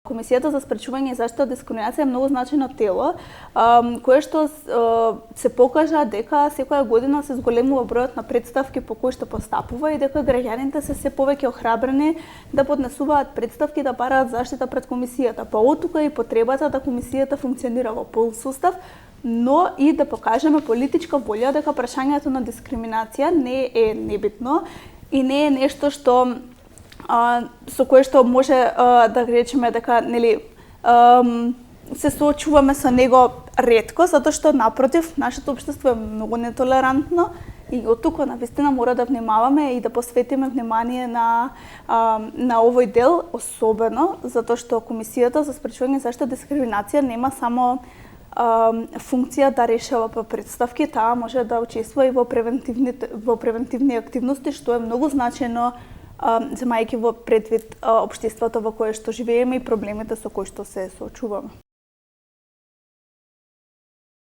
Комисијата за спречување и заштита од дискриминација е многу значајно тело, кое што се покажа дека секоја година се зголемува бројот на претставки по кои што постапува и дека граѓаните се сѐ повеќе охрабрени да поднесуваат претставки да бараат заштита пред комисијата. Па оттука и потребата да комисијата функционира во пол сустав, но и да покажеме политичка волја дека прашањето на дискриминација не е небитно и не е нешто што со кое што може да речеме дека се соочуваме со него ретко, затоа што напротив нашето општество е многу нетолерантно и оттука навистина мора да внимаваме и да посветиме внимание на овој дел, особено затоа што Комисијата за спречување и заштита од дискриминација нема само функција да решава по претставки, таа може да учествува и во превентивни активности, што е многу значајно земајќи во предвид општеството во кое што живееме и проблемите со кои што се соочуваме.